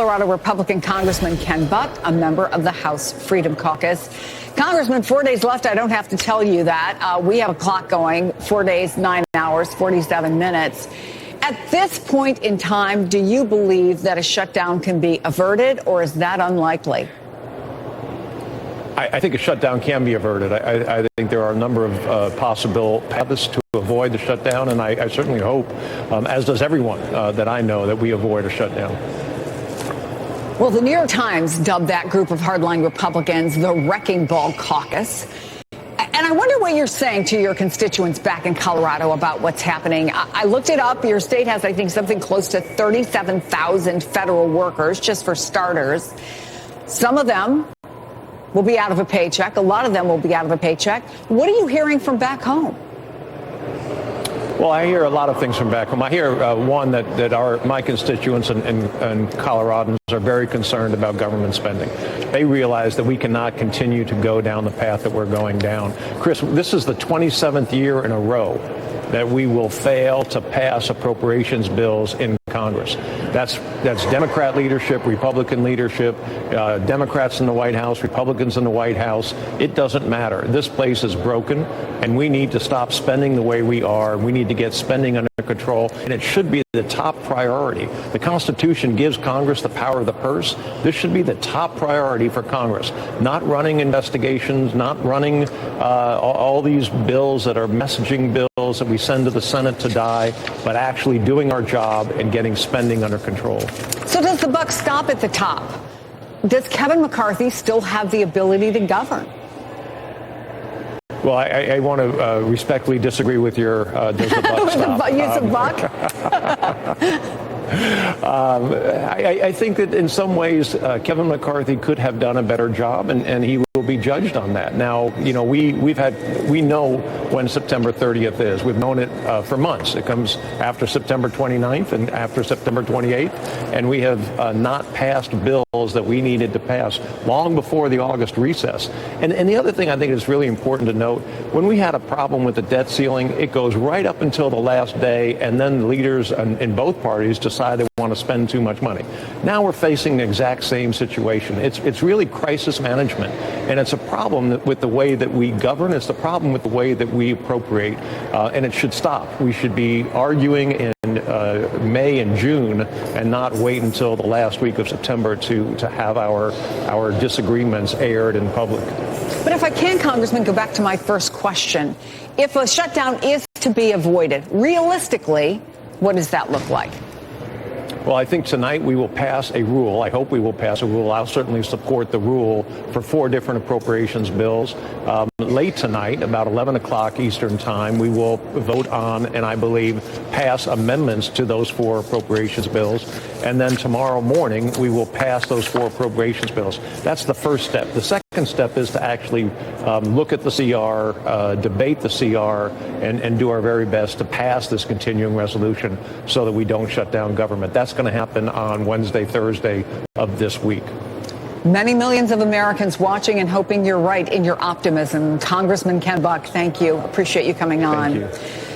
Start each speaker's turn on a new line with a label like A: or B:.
A: Colorado Republican Congressman Ken Buck, a member of the House Freedom Caucus. Congressman, 4 days left. I don't have to tell you that. We have a clock going, 4 days, 9 hours, 47 minutes. At this point in time, do you believe that a shutdown can be averted, or is that unlikely?
B: I think a shutdown can be averted. I think there are a number of possible paths to avoid the shutdown, and I certainly hope, as does everyone that I know, that we avoid a shutdown.
A: Well, the New York Times dubbed that group of hardline Republicans the Wrecking Ball Caucus. And I wonder what you're saying to your constituents back in Colorado about what's happening. I looked it up. Your state has, I think, something close to 37,000 federal workers, just for starters. Some of them will be out of a paycheck. A lot of them will be out of a paycheck. What are you hearing from back home?
B: Well, I hear a lot of things from back home. I hear, one, that my constituents and Coloradans are very concerned about government spending. They realize that we cannot continue to go down the path that we're going down. Chris, this is the 27th year in a row that we will fail to pass appropriations bills in Congress. That's Democrat leadership, Republican leadership, Democrats in the White House, Republicans in the White House. It doesn't matter. This place is broken, and we need to stop spending the way we are. We need to get spending under control, and it should be the top priority. The Constitution gives Congress the power of the purse. This should be the top priority for Congress, not running investigations, not running all these bills that are messaging bills that we send to the Senate to die, but actually doing our job and getting spending under control.
A: So does the buck stop at the top? Does Kevin McCarthy still have the ability to govern?
B: Well, I want to respectfully disagree with your does the buck stop?
A: Use a buck?
B: I think that in some ways Kevin McCarthy could have done a better job, and he will be judged on that. Now, you know, we know when September 30th is. We've known it for months. It comes after September 29th and after September 28th, and we have not passed bills that we needed to pass long before the August recess. And the other thing I think is really important to note, when we had a problem with the debt ceiling, it goes right up until the last day, and then the leaders in both parties decide they want to spend too much money. Now we're facing the exact same situation. It's really crisis management, and it's a problem with the way that we govern. It's a problem with the way that we appropriate, and it should stop. We should be arguing in May and June and not wait until the last week of September to have our disagreements aired in public.
A: But if I can, Congressman, go back to my first question. If a shutdown is to be avoided, realistically, what does that look like?
B: Well, I think tonight we will pass a rule. I hope we will pass a rule. I'll certainly support the rule for 4 different appropriations bills. Late tonight, about 11 o'clock Eastern time, we will vote on and I believe pass amendments to those 4 appropriations bills. And then tomorrow morning, we will pass those 4 appropriations bills. That's the first step. The second step is to actually look at the CR, debate the CR, and do our very best to pass this continuing resolution so that we don't shut down government. That's going to happen on Wednesday, Thursday of this week.
A: Many millions of Americans watching and hoping you're right in your optimism. Congressman Ken Buck, thank you. Appreciate you coming on.
B: Thank you.